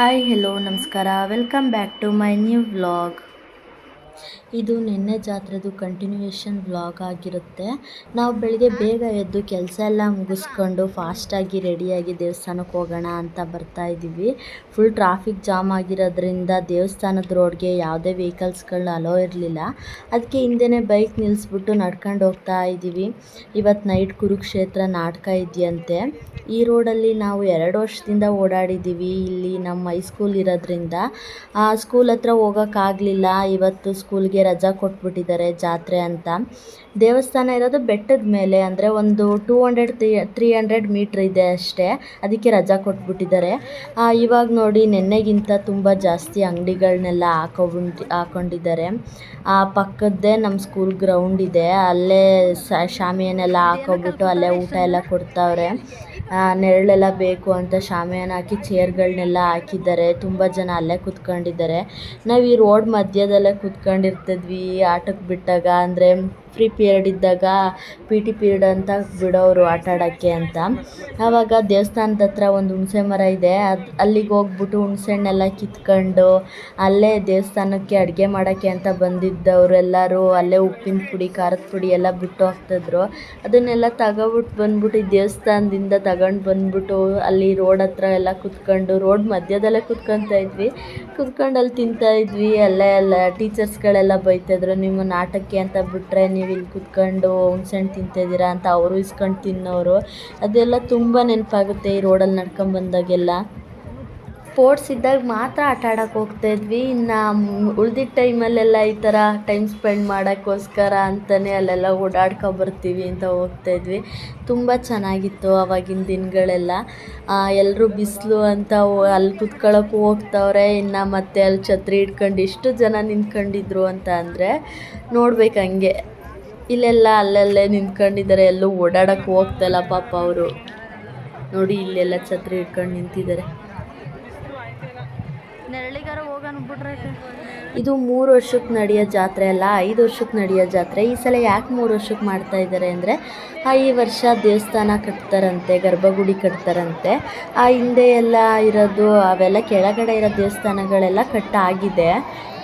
Hi hello ನಮಸ್ಕಾರ welcome back to my new vlog. ಇದು ನಿನ್ನೆ ಜಾತ್ರೆದು ಕಂಟಿನ್ಯೂಯೇಷನ್ ವ್ಲಾಗ್ ಆಗಿರುತ್ತೆ. ನಾವು ಬೆಳಿಗ್ಗೆ ಬೇಗ ಎದ್ದು ಕೆಲಸ ಎಲ್ಲ ಮುಗಿಸ್ಕೊಂಡು ಫಾಸ್ಟಾಗಿ ರೆಡಿಯಾಗಿ ದೇವಸ್ಥಾನಕ್ಕೆ ಹೋಗೋಣ ಅಂತ ಬರ್ತಾ ಇದ್ದೀವಿ. ಫುಲ್ ಟ್ರಾಫಿಕ್ ಜಾಮ್ ಆಗಿರೋದ್ರಿಂದ ದೇವಸ್ಥಾನದ ರೋಡ್ಗೆ ಯಾವುದೇ ವೆಹಿಕಲ್ಸ್ಗಳನ್ನ ಅಲೋ ಇರಲಿಲ್ಲ. ಅದಕ್ಕೆ ಹಿಂದೆನೇ ಬೈಕ್ ನಿಲ್ಲಿಸ್ಬಿಟ್ಟು ನಡ್ಕೊಂಡು ಹೋಗ್ತಾ ಇದ್ದೀವಿ. ಇವತ್ತು ನೈಟ್ ಕುರುಕ್ಷೇತ್ರ ನಾಟಕ ಇದೆಯಂತೆ. ಈ ರೋಡಲ್ಲಿ ನಾವು 2 ವರ್ಷದಿಂದ ಓಡಾಡಿದ್ದೀವಿ. ಇಲ್ಲಿ ನಮ್ಮ ಹೈಸ್ಕೂಲ್ ಇರೋದ್ರಿಂದ ಸ್ಕೂಲ್ ಹತ್ರ ಹೋಗೋಕ್ಕಾಗಲಿಲ್ಲ. ಇವತ್ತು ಸ್ಕೂಲ್ಗೆ ರಜಾ ಕೊಟ್ಬಿಟ್ಟಿದ್ದಾರೆ ಜಾತ್ರೆ ಅಂತ. ದೇವಸ್ಥಾನ ಇರೋದು ಬೆಟ್ಟದ ಮೇಲೆ, ಅಂದರೆ ಒಂದು 200-300 ಮೀಟ್ರ್ ಇದೆ ಅಷ್ಟೇ. ಅದಕ್ಕೆ ರಜಾ ಕೊಟ್ಬಿಟ್ಟಿದ್ದಾರೆ. ಇವಾಗ ನೋಡಿ ನೆನ್ನೆಗಿಂತ ತುಂಬ ಜಾಸ್ತಿ ಅಂಗಡಿಗಳನ್ನೆಲ್ಲ ಹಾಕೊಂಡಿದ್ದಾರೆ. ಪಕ್ಕದ್ದೇ ನಮ್ಮ ಸ್ಕೂಲ್ ಗ್ರೌಂಡ್ ಇದೆ, ಅಲ್ಲೇ ಶಾಮಿಯಾನೆಲ್ಲ ಹಾಕೋಬಿಟ್ಟು ಅಲ್ಲೇ ಊಟ ಎಲ್ಲ ಕೊಡ್ತಾವ್ರೆ. ನೆರಳೆಲ್ಲ ಬೇಕು ಅಂತ ಶಾಮಿಯಾನ ಹಾಕಿ ಚೇರ್ಗಳನ್ನೆಲ್ಲ ಹಾಕಿದ್ದಾರೆ. ತುಂಬ ಜನ ಅಲ್ಲೇ ಕೂತ್ಕೊಂಡಿದ್ದಾರೆ. ನಾವು ಈ ರೋಡ್ ಮಧ್ಯದಲ್ಲೇ ಕೂತ್ಕೊಂಡಿರ್ತಿದ್ವಿ ಆಟಕ್ಕೆ ಬಿಟ್ಟಾಗ. ಅಂದರೆ ಫ್ರೀ ಪೀರಿಯಡ್ ಇದ್ದಾಗ PT ಪೀರಿಯಡ್ ಅಂತ ಬಿಡೋರು ಆಟ ಆಡೋಕ್ಕೆ ಅಂತ. ಆವಾಗ ದೇವಸ್ಥಾನದ ಹತ್ರ ಒಂದು ಹುಣಸೆ ಮರ ಇದೆ, ಅಲ್ಲಿಗೆ ಹೋಗ್ಬಿಟ್ಟು ಹುಣಸೆ ಹಣ್ಣೆಲ್ಲ ಕಿತ್ಕೊಂಡು ಅಲ್ಲೇ ದೇವಸ್ಥಾನಕ್ಕೆ ಅಡುಗೆ ಮಾಡೋಕ್ಕೆ ಅಂತ ಬಂದಿದ್ದವರೆಲ್ಲರೂ ಅಲ್ಲೇ ಉಪ್ಪಿನ ಪುಡಿ ಖಾರದ ಪುಡಿ ಎಲ್ಲ ಬಿಟ್ಟು ಹೋಗ್ತಿದ್ರು. ಅದನ್ನೆಲ್ಲ ಬಂದ್ಬಿಟ್ಟು ದೇವಸ್ಥಾನದಿಂದ ತಗೊಂಡು ಬಂದ್ಬಿಟ್ಟು ಅಲ್ಲಿ ರೋಡ್ ಹತ್ರ ಎಲ್ಲ ಕೂತ್ಕೊಂಡು ರೋಡ್ ಮಧ್ಯದಲ್ಲೇ ಕೂತ್ಕೊತಾ ಇದ್ವಿ. ಕೂತ್ಕೊಂಡು ಅಲ್ಲಿ ತಿಂತಾಯಿದ್ವಿ. ಅಲ್ಲೇ ಟೀಚರ್ಸ್ಗಳೆಲ್ಲ ಬೈತಾಯಿದ್ರು, ನಿಮ್ಮ ನಾಟಕ್ಕೆ ಅಂತ ಬಿಟ್ಟರೆ ನೀವು ಇಲ್ಲಿ ಕೂತ್ಕೊಂಡು ಹುಣ್ಸೆಹಣ್ಣು ತಿಂತಾಯಿದ್ದೀರಾ ಅಂತ ಅವರು ಇಸ್ಕೊಂಡು ತಿನ್ನೋರು. ಅದೆಲ್ಲ ತುಂಬ ನೆನಪಾಗುತ್ತೆ ಈ ರೋಡಲ್ಲಿ ನಡ್ಕೊಂಬಂದಾಗೆಲ್ಲ. ಸ್ಪೋರ್ಟ್ಸ್ ಇದ್ದಾಗ ಮಾತ್ರ ಆಟ ಆಡೋಕ್ಕೆ ಹೋಗ್ತಾಯಿದ್ವಿ. ಇನ್ನು ಉಳ್ದಿದ್ದ ಟೈಮಲ್ಲೆಲ್ಲ ಈ ಥರ ಟೈಮ್ ಸ್ಪೆಂಡ್ ಮಾಡೋಕ್ಕೋಸ್ಕರ ಅಂತಲೇ ಅಲ್ಲೆಲ್ಲ ಓಡಾಡ್ಕೊಬರ್ತೀವಿ ಅಂತ ಹೋಗ್ತಾಯಿದ್ವಿ. ತುಂಬ ಚೆನ್ನಾಗಿತ್ತು ಆವಾಗಿನ ದಿನಗಳೆಲ್ಲ. ಎಲ್ಲರೂ ಬಿಸಿಲು ಅಂತ ಅಲ್ಲಿ ಕೂತ್ಕೊಳ್ಳೋಕ್ಕೂ ಹೋಗ್ತವ್ರೆ. ಇನ್ನು ಮತ್ತೆ ಅಲ್ಲಿ ಛತ್ರಿ ಹಿಡ್ಕೊಂಡು ಎಷ್ಟು ಜನ ನಿಂತ್ಕೊಂಡಿದ್ರು ಅಂತ ಅಂದರೆ ನೋಡ್ಬೇಕು. ಹಂಗೆ ಇಲ್ಲೆಲ್ಲ ಅಲ್ಲಲ್ಲೇ ನಿಂತ್ಕೊಂಡಿದ್ದಾರೆ, ಎಲ್ಲೂ ಓಡಾಡೋಕ್ಕೆ ಹೋಗ್ತಾಯಿಲ್ಲ ಪಾಪ ಅವರು. ನೋಡಿ ಇಲ್ಲೆಲ್ಲ ಛತ್ರಿ ಹಿಡ್ಕೊಂಡು ನಿಂತಿದ್ದಾರೆ. ಇದು 3 ವರ್ಷಕ್ಕೆ ನಡೆಯೋ ಜಾತ್ರೆ ಅಲ್ಲ, 5 ವರ್ಷಕ್ಕೆ ನಡೆಯೋ ಜಾತ್ರೆ. ಈ ಸಲ ಯಾಕೆ 3 ವರ್ಷಕ್ಕೆ ಮಾಡ್ತಾ ಇದ್ದಾರೆ ಅಂದರೆ ಈ ವರ್ಷ ದೇವಸ್ಥಾನ ಕಟ್ತಾರಂತೆ, ಗರ್ಭಗುಡಿ ಕಟ್ತಾರಂತೆ. ಹಿಂದೆ ಎಲ್ಲ ಇರೋದು ಅವೆಲ್ಲ ಕೆಳಗಡೆ ಇರೋ ದೇವಸ್ಥಾನಗಳೆಲ್ಲ ಕಟ್ಟಾಗಿದೆ.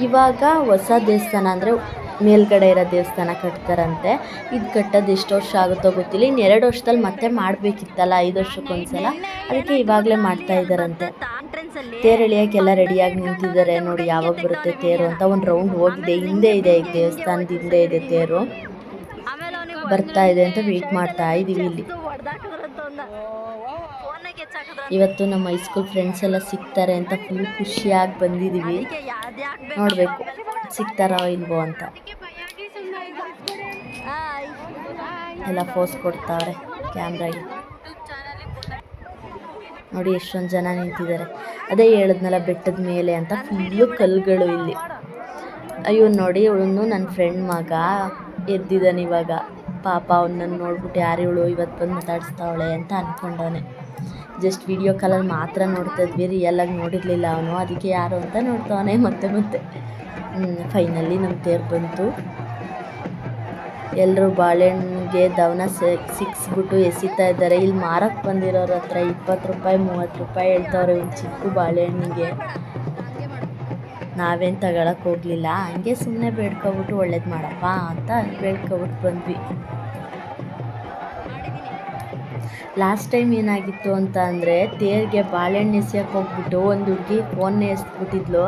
ಇವಾಗ ಹೊಸ ದೇವಸ್ಥಾನ ಅಂದರೆ ಮೇಲ್ಗಡೆ ಇರೋ ದೇವಸ್ಥಾನ ಕಟ್ತಾರಂತೆ. ಇದು ಕಟ್ಟೋದು ಎಷ್ಟು ವರ್ಷ ಆಗುತ್ತೋ ಗೊತ್ತಿಲ್ಲ. ಇನ್ನು 2 ವರ್ಷದಲ್ಲಿ ಮತ್ತೆ ಮಾಡಬೇಕಿತ್ತಲ್ಲ 5 ವರ್ಷಕ್ಕೊಂದ್ಸಲ, ಅದಕ್ಕೆ ಇವಾಗಲೇ ಮಾಡ್ತಾ ಇದ್ದಾರಂತೆ. ತೇರು ಎಳಿಯೋಕ್ಕೆಲ್ಲ ರೆಡಿಯಾಗಿ ನಿಂತಿದ್ದಾರೆ. ನೋಡಿ ಯಾವಾಗ ಬರುತ್ತೆ ತೇರು ಅಂತ. ಒಂದು ರೌಂಡ್ ಹೋಗಿದೆ, ಹಿಂದೆ ಇದೆ, ಈಗ ದೇವಸ್ಥಾನದ ಹಿಂದೆ ಇದೆ ತೇರು. ಬರ್ತಾ ಇದೆ ಅಂತ ವೆಯ್ಟ್ ಮಾಡ್ತಾ ಇದ್ದೀವಿ ಇಲ್ಲಿ. ಇವತ್ತು ನಮ್ಮ ಹೈಸ್ಕೂಲ್ ಫ್ರೆಂಡ್ಸ್ ಎಲ್ಲ ಸಿಗ್ತಾರೆ ಅಂತ ಫುಲ್ ಖುಷಿಯಾಗಿ ಬಂದಿದ್ದೀವಿ. ನೋಡಬೇಕು ಸಿಗ್ತಾರೋ ಇಲ್ವೋ ಅಂತ. ಎಲ್ಲ ಪೋಸ್ ಕೊಡ್ತಾವ್ರೆ ಕ್ಯಾಮ್ರಾಗೆ. ನೋಡಿ ಎಷ್ಟೊಂದು ಜನ ನಿಂತಿದ್ದಾರೆ. ಅದೇ ಹೇಳಿದ್ನಲ್ಲ ಬೆಟ್ಟದ ಮೇಲೆ ಅಂತ, ಫುಲ್ಲು ಕಲ್ಲುಗಳು ಇಲ್ಲಿ. ಅಯ್ಯೋ ನೋಡಿ, ಇವಳನ್ನು ನನ್ನ ಫ್ರೆಂಡ್ ಮಗ ಎದ್ದಿದ್ದಾನೆ ಇವಾಗ. ಪಾಪ ಅವನನ್ನು ನೋಡ್ಬಿಟ್ಟು ಯಾರು ಇವಳು ಇವತ್ತು ಬಂದು ಮಾತಾಡಿಸ್ತಾವಳೆ ಅಂತ ಅಂದ್ಕೊಂಡವನೆ. ಜಸ್ಟ್ ವಿಡಿಯೋ ಕಾಲಲ್ಲಿ ಮಾತ್ರ ನೋಡ್ತಾ ಇದ್ವಿ, ರಿಯಲಾಗಿ ನೋಡಿರಲಿಲ್ಲ ಅವನು. ಅದಕ್ಕೆ ಯಾರು ಅಂತ ನೋಡ್ತಾವನೆ ಮತ್ತೆ. ಫೈನಲಿ ನಮ್ಮ ತೇರು ಬಂತು. ಎಲ್ಲರೂ ಬಾಳೆಹಣ್ಣಿಗೆ ದವನ ಸಿಕ್ಸ್ಬಿಟ್ಟು ಎಸಿತಾ ಇದ್ದಾರೆ. ಇಲ್ಲಿ ಮಾರಕ್ಕೆ ಬಂದಿರೋರ ಹತ್ರ 20 ರೂಪಾಯಿ 30 ರೂಪಾಯಿ ಹೇಳ್ತವ್ರೆ ಒಂದು ಚಿಕ್ಕ ಬಾಳೆಹಣ್ಣಿಗೆ. ನಾವೇನು ತಗೊಳಕ್ಕೆ ಹೋಗಲಿಲ್ಲ, ಹಂಗೆ ಸುಮ್ಮನೆ ಬೇಡ್ಕೊಬಿಟ್ಟು ಒಳ್ಳೇದು ಮಾಡಪ್ಪ ಅಂತ ಬೇಡ್ಕೊಬಿಟ್ಟು ಬಂದ್ವಿ. ಲಾಸ್ಟ್ ಟೈಮ್ ಏನಾಗಿತ್ತು ಅಂತ ಅಂದರೆ ತೇರಿಗೆ ಬಾಳೆಹಣ್ಣು ಎಸೆಯೋಕ್ಕೆ ಹೋಗ್ಬಿಟ್ಟು ಒಂದು ಹುಡುಗಿ ಫೋನ್ನೇ ಎಸ್ಬಿಟ್ಟಿದ್ಲು.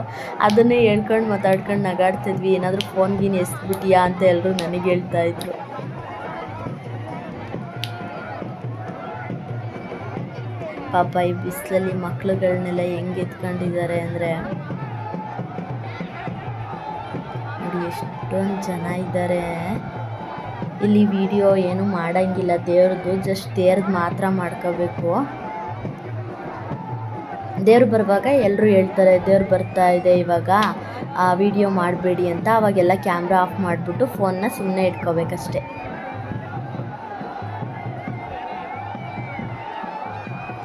ಅದನ್ನೇ ಹೇಳ್ಕೊಂಡು ಮಾತಾಡ್ಕೊಂಡು ನಗಾಡ್ತಿದ್ವಿ, ಏನಾದರೂ ಫೋನ್ಗಿನ ಎಸ್ಬಿಟ್ಟಿಯಾ ಅಂತ ಎಲ್ಲರೂ ನನಗೆ ಹೇಳ್ತಾಯಿದ್ರು. ಪಾಪ ಈ ಬಿಸಿಲಲ್ಲಿ ಮಕ್ಳುಗಳನ್ನೆಲ್ಲ ಹೆಂಗೆ ಎತ್ಕೊಂಡಿದ್ದಾರೆ ಅಂದರೆ ನೋಡಿ ಎಷ್ಟೊಂದು ಜನ ಇದ್ದಾರೆ. ಇಲ್ಲಿ ವಿಡಿಯೋ ಏನು ಮಾಡೋಂಗಿಲ್ಲ ದೇವ್ರದ್ದು, ಜಸ್ಟ್ ತೇರ್ದು ಮಾತ್ರ ಮಾಡ್ಕೋಬೇಕು. ದೇವ್ರು ಬರುವಾಗ ಎಲ್ಲರೂ ಹೇಳ್ತಾರೆ ದೇವ್ರು ಬರ್ತಾ ಇದೆ ಇವಾಗ ವಿಡಿಯೋ ಮಾಡಬೇಡಿ ಅಂತ. ಅವಾಗೆಲ್ಲ ಕ್ಯಾಮ್ರಾ ಆಫ್ ಮಾಡಿಬಿಟ್ಟು ಫೋನ್ನ ಸುಮ್ಮನೆ ಇಟ್ಕೋಬೇಕಷ್ಟೆ.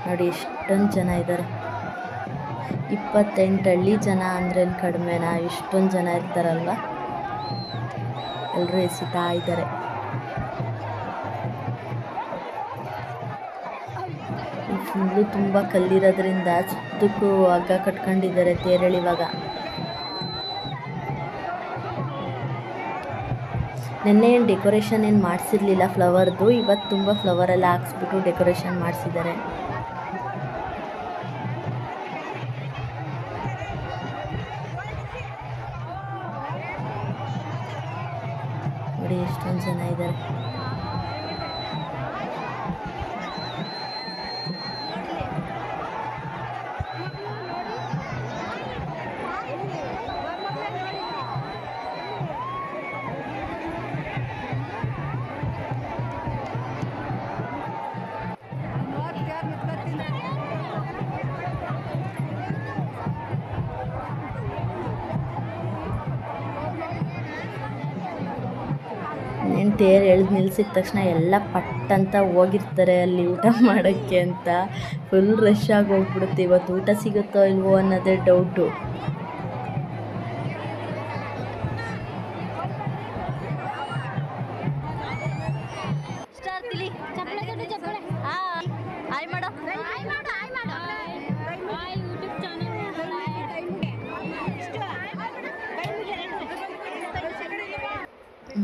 ನೋಡಿ ಎಷ್ಟೊಂದು ಜನ ಇದ್ದಾರೆ. 28 ಹಳ್ಳಿ ಜನ ಅಂದ್ರೇನು ಕಡಿಮೆನಾ? ಇಷ್ಟೊಂದು ಜನ ಇರ್ತಾರಲ್ವ. ಎಲ್ಲರೂ ಎಸಿತಾ ಇದ್ದಾರೆ. ಫುಲ್ಲು ತುಂಬ ಕಲ್ಲಿರೋದ್ರಿಂದ ಸುತ್ತ ಉದ್ದಕ್ಕೂ ಹಗ್ಗ ಕಟ್ಕೊಂಡಿದ್ದಾರೆ ತೇರೆಳಿವಾಗ. ನೆನ್ನೆ ಏನು ಡೆಕೋರೇಷನ್ ಏನು ಮಾಡಿಸಿರ್ಲಿಲ್ಲ ಫ್ಲವರ್ದು, ಇವತ್ತು ತುಂಬ ಫ್ಲವರೆಲ್ಲ ಹಾಕ್ಸ್ಬಿಟ್ಟು ಡೆಕೋರೇಷನ್ ಮಾಡಿಸಿದ್ದಾರೆ. ನೋಡಿ ಎಷ್ಟೊಂದು ಜನ ಇದ್ದಾರೆ. ತೇರು ಎಳೆದು ನಿಲ್ಸಿದ ತಕ್ಷಣ ಎಲ್ಲ ಪಟ್ಟಂತ ಹೋಗಿರ್ತಾರೆ ಅಲ್ಲಿ ಊಟ ಮಾಡೋಕ್ಕೆ ಅಂತ. ಫುಲ್ ರಶ್ ಆಗಿ ಹೋಗ್ಬಿಡುತ್ತೆ. ಇವತ್ತು ಊಟ ಸಿಗುತ್ತೋ ಇಲ್ವೋ ಅನ್ನೋದೇ ಡೌಟು.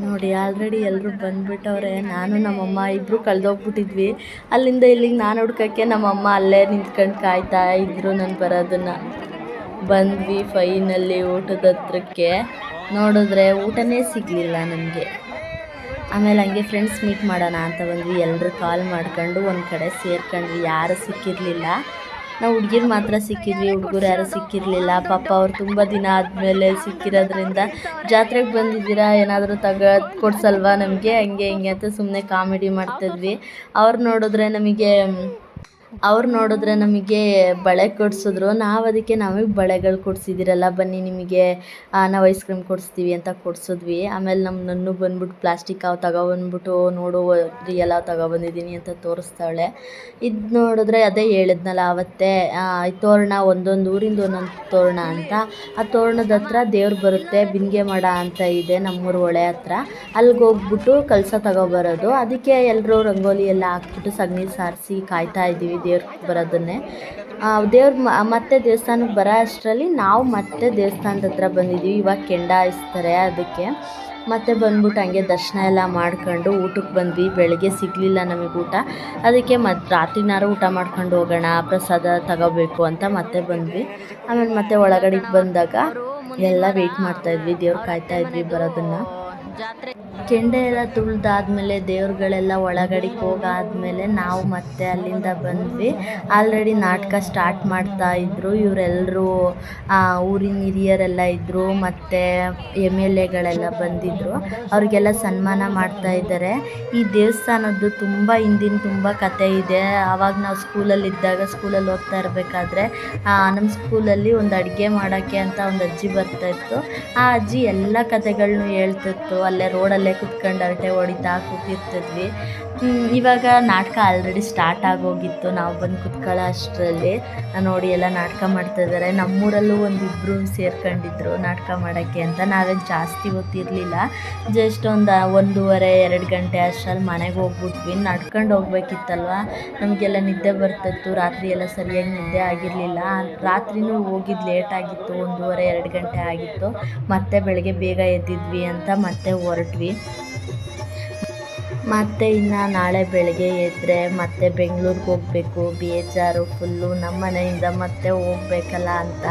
ನೋಡಿ ಆಲ್ರೆಡಿ ಎಲ್ಲರೂ ಬಂದುಬಿಟ್ಟವ್ರೆ. ನಾನು ನಮ್ಮಮ್ಮ ಇಬ್ಬರು ಕಳೆದೋಗ್ಬಿಟ್ಟಿದ್ವಿ. ಅಲ್ಲಿಂದ ಇಲ್ಲಿಗೆ ನಾನು ಹುಡ್ಕೋಕ್ಕೆ ನಮ್ಮಮ್ಮ ಅಲ್ಲೇ ನಿಂತ್ಕೊಂಡು ಕಾಯ್ತಾ ಇದ್ದರು ನಾನು ಬರೋದನ್ನು. ಬಂದ್ವಿ ಫೈನಲ್ಲಿ ಊಟದ ಹತ್ರಕ್ಕೆ. ನೋಡಿದ್ರೆ ಊಟನೇ ಸಿಗಲಿಲ್ಲ ನಮಗೆ. ಆಮೇಲೆ ಹಂಗೆ ಫ್ರೆಂಡ್ಸ್ ಮೀಟ್ ಮಾಡೋಣ ಅಂತ ಬಂದ್ವಿ. ಎಲ್ಲರೂ ಕಾಲ್ ಮಾಡ್ಕೊಂಡು ಒಂದು ಕಡೆ ಸೇರ್ಕೊಂಡ್ವಿ. ಯಾರೂ ಸಿಕ್ಕಿರಲಿಲ್ಲ. ನಾವು ಹುಡುಗಿರು ಮಾತ್ರ ಸಿಕ್ಕಿದ್ವಿ, ಹುಡುಗರು ಯಾರೂ ಸಿಕ್ಕಿರಲಿಲ್ಲ. ಪಾಪ ಅವ್ರು ತುಂಬ ದಿನ ಆದಮೇಲೆ ಸಿಕ್ಕಿರೋದ್ರಿಂದ ಜಾತ್ರೆಗೆ ಬಂದಿದ್ದೀರಾ ಏನಾದರೂ ಕೊಡ್ಸಲ್ವಾ ನಮಗೆ, ಹಂಗೆ ಹಿಂಗೆ ಅಂತ ಸುಮ್ಮನೆ ಕಾಮಿಡಿ ಮಾಡ್ತಿದ್ವಿ. ಅವ್ರು ನೋಡಿದ್ರೆ ನಮಗೆ ಬಳೆ ಕೊಡಿಸಿದ್ರು. ನಾವು ಅದಕ್ಕೆ ನಮಗೆ ಬಳೆಗಳು ಕೊಡಿಸಿದ್ದೀರಲ್ಲ ಬನ್ನಿ ನಿಮಗೆ ನಾವು ಐಸ್ ಕ್ರೀಮ್ ಕೊಡಿಸ್ತೀವಿ ಅಂತ ಕೊಡಿಸಿದ್ವಿ. ಆಮೇಲೆ ನನ್ನನ್ನು ಬಂದ್ಬಿಟ್ಟು ಪ್ಲಾಸ್ಟಿಕ್ ಅವು ತಗೊಬಂದ್ಬಿಟ್ಟು ನೋಡು ರಿಯಲ್ ಅವು ತಗೊಬಂದಿದ್ದೀನಿ ಅಂತ ತೋರಿಸ್ತಾಳೆ. ಇದು ನೋಡಿದ್ರೆ ಅದೇ ಹೇಳಿದ್ನಲ್ಲ ಆವತ್ತೇ ತೋರಣ ಒಂದೊಂದು ಊರಿಂದ ಒಂದೊಂದು ತೋರಣ ಅಂತ. ಆ ತೋರಣದ ಹತ್ರ ದೇವ್ರು ಬರುತ್ತೆ, ಬಿನ್ಗೆ ಮಾಡ ಅಂತ ಇದೆ ನಮ್ಮೂರ ಹೊಳೆ ಹತ್ರ. ಅಲ್ಲಿಗೆ ಹೋಗ್ಬಿಟ್ಟು ಕಳಸ ತಗೊಬರೋದು. ಅದಕ್ಕೆ ಎಲ್ಲರೂ ರಂಗೋಲಿ ಎಲ್ಲ ಹಾಕ್ಬಿಟ್ಟು ಸಗಣಿ ಸಾರಿಸಿ ಕಾಯ್ತಾ ಇದ್ದೀವಿ ದೇವ್ರಿಗೆ ಬರೋದನ್ನೇ. ಮತ್ತೆ ದೇವಸ್ಥಾನಕ್ಕೆ ಬರೋ ಅಷ್ಟರಲ್ಲಿ ನಾವು ಮತ್ತೆ ದೇವಸ್ಥಾನದ ಹತ್ರ ಬಂದಿದ್ದೀವಿ. ಇವಾಗ ಕೆಂಡ ಹಾಯಿಸ್ತಾರೆ ಅದಕ್ಕೆ. ಮತ್ತೆ ಬಂದ್ಬಿಟ್ಟು ಹಂಗೆ ದರ್ಶನ ಎಲ್ಲ ಮಾಡ್ಕೊಂಡು ಊಟಕ್ಕೆ ಬಂದ್ವಿ. ಬೆಳಗ್ಗೆ ಸಿಗಲಿಲ್ಲ ನಮಗೆ ಊಟ, ಅದಕ್ಕೆ ರಾತ್ರಿನಾರು ಊಟ ಮಾಡ್ಕೊಂಡು ಹೋಗೋಣ, ಪ್ರಸಾದ ತಗೋಬೇಕು ಅಂತ ಮತ್ತೆ ಬಂದ್ವಿ. ಆಮೇಲೆ ಮತ್ತೆ ಒಳಗಡೆ ಬಂದಾಗ ಎಲ್ಲ ವೆಯ್ಟ್ ಮಾಡ್ತಾಯಿದ್ವಿ, ದೇವ್ರು ಕಾಯ್ತಾ ಇದ್ವಿ ಬರೋದನ್ನು. ಕೆಂಡೆ ಎಲ್ಲ ತುಳಿದಾದ್ಮೇಲೆ ದೇವ್ರುಗಳೆಲ್ಲ ಒಳಗಡೆಗೆ ಹೋಗಾದ್ಮೇಲೆ ನಾವು ಮತ್ತೆ ಅಲ್ಲಿಂದ ಬಂದ್ವಿ. ಆಲ್ರೆಡಿ ನಾಟಕ ಸ್ಟಾರ್ಟ್ ಮಾಡ್ತಾ ಇದ್ದರು. ಇವರೆಲ್ಲರೂ ಊರಿನ ಹಿರಿಯರೆಲ್ಲ ಇದ್ದರು, ಮತ್ತು MLAಗಳೆಲ್ಲ ಬಂದಿದ್ದರು. ಅವ್ರಿಗೆಲ್ಲ ಸನ್ಮಾನ ಮಾಡ್ತಾ ಇದ್ದಾರೆ. ಈ ದೇವಸ್ಥಾನದ್ದು ತುಂಬ ಹಿಂದಿನ ತುಂಬ ಕತೆ ಇದೆ. ಆವಾಗ ನಾವು ಸ್ಕೂಲಲ್ಲಿ ಓದ್ತಾ ಇರಬೇಕಾದ್ರೆ ನಮ್ಮ ಸ್ಕೂಲಲ್ಲಿ ಒಂದು ಅಡುಗೆ ಮಾಡೋಕ್ಕೆ ಅಂತ ಒಂದು ಅಜ್ಜಿ ಬರ್ತಾಯಿತ್ತು. ಆ ಅಜ್ಜಿ ಎಲ್ಲ ಕತೆಗಳನ್ನೂ ಹೇಳ್ತಿತ್ತು. ಅಲ್ಲೇ ರೋಡಲ್ಲೇ ಕುತ್ಕೊಂಡು ಹರಟೆ ಹೊಡಿತಾ ಕೂತಿರ್ತಿದ್ವಿ. ಇವಾಗ ನಾಟಕ ಆಲ್ರೆಡಿ ಸ್ಟಾರ್ಟ್ ಆಗೋಗಿತ್ತು. ನಾವು ಬಂದು ಕುತ್ಕೊಳ್ಳೋ ಅಷ್ಟರಲ್ಲಿ ನೋಡಿ ಎಲ್ಲ ನಾಟಕ ಮಾಡ್ತಾಯಿದ್ದಾರೆ. ನಮ್ಮೂರಲ್ಲೂ ಒಂದಿಬ್ಬರು ಸೇರ್ಕೊಂಡಿದ್ರು ನಾಟಕ ಮಾಡೋಕ್ಕೆ ಅಂತ. ನಾವೇನು ಜಾಸ್ತಿ ಹೊತ್ತಿರಲಿಲ್ಲ, ಜಸ್ಟ್ ಒಂದು 1:30-2 ಗಂಟೆ ಅಷ್ಟರಲ್ಲಿ ಮನೆಗೆ ಹೋಗ್ಬಿಟ್ವಿ. ನಡ್ಕೊಂಡು ಹೋಗ್ಬೇಕಿತ್ತಲ್ವ, ನಮಗೆಲ್ಲ ನಿದ್ದೆ ಬರ್ತಿತ್ತು. ರಾತ್ರಿ ಎಲ್ಲ ಸರಿಯಾಗಿ ನಿದ್ದೆ ಆಗಿರಲಿಲ್ಲ. ರಾತ್ರಿನೂ ಹೋಗಿದ್ದು ಲೇಟಾಗಿತ್ತು, 1:30-2 ಗಂಟೆ ಆಗಿತ್ತು. ಮತ್ತೆ ಬೆಳಗ್ಗೆ ಬೇಗ ಎದ್ದಿದ್ವಿ ಅಂತ ಮತ್ತೆ ಹೊರಟ್ವಿ. ಮತ್ತು ಇನ್ನು ನಾಳೆ ಬೆಳಗ್ಗೆ ಎದ್ದರೆ ಮತ್ತೆ ಬೆಂಗಳೂರಿಗೆ ಹೋಗಬೇಕು. ಬೇಜಾರು ಫುಲ್ಲು. ನಮ್ಮ ಮನೆಯಿಂದ ಮತ್ತೆ ಹೋಗ್ಬೇಕಲ್ಲ ಅಂತ,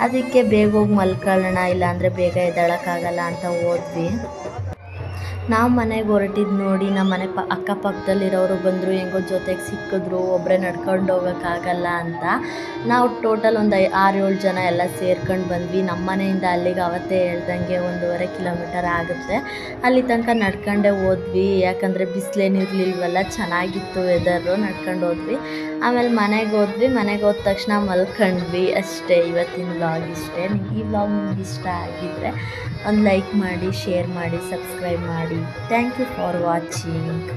ಅದಕ್ಕೆ ಬೇಗ ಹೋಗಿ ಮಲ್ಕೊಳ್ಳೋಣ, ಇಲ್ಲಾಂದರೆ ಬೇಗ ಎದ್ದೇಳೋಕ್ಕಾಗಲ್ಲ ಅಂತ ಹೋದ್ವಿ. ನಾವು ಮನೆಗೆ ಹೊರಟಿದ್ದು ನೋಡಿ ನಮ್ಮ ಮನೆ ಅಕ್ಕಪಕ್ಕದಲ್ಲಿರೋರು ಬಂದರು, ಹೆಂಗೋ ಜೊತೆಗೆ ಸಿಕ್ಕಿದ್ರು. ಒಬ್ಬರೇ ನಡ್ಕೊಂಡು ಹೋಗೋಕ್ಕಾಗಲ್ಲ ಅಂತ ನಾವು ಟೋಟಲ್ ಒಂದು 6-7 ಜನ ಎಲ್ಲ ಸೇರ್ಕೊಂಡು ಬಂದ್ವಿ. ನಮ್ಮ ಮನೆಯಿಂದ ಅಲ್ಲಿಗೆ ಅವತ್ತೇ ಹೇಳ್ದಂಗೆ 1.5 ಕಿಲೋಮೀಟರ್ ಆಗುತ್ತೆ. ಅಲ್ಲಿ ತನಕ ನಡ್ಕೊಂಡೇ ಹೋದ್ವಿ, ಯಾಕಂದರೆ ಬಿಸಿಲೇನು ಇರಲಿಲ್ವಲ್ಲ, ಚೆನ್ನಾಗಿತ್ತು ವೆದರು. ನಡ್ಕೊಂಡು ಹೋದ್ವಿ. ಆಮೇಲೆ ಮನೆಗೆ ಹೋದ ತಕ್ಷಣ ಮಲ್ಕೊಂಡ್ವಿ ಅಷ್ಟೇ. ಇವತ್ತಿನ ವ್ಲಾಗ್ ಇಷ್ಟೇ. ಈ ವ್ಲಾಗ್ ನಿಮ್ಗೆ ಇಷ್ಟ ಆಗಿದ್ದರೆ ಒಂದು ಲೈಕ್ ಮಾಡಿ, ಶೇರ್ ಮಾಡಿ, ಸಬ್ಸ್ಕ್ರೈಬ್ ಮಾಡಿ. Thank you for watching.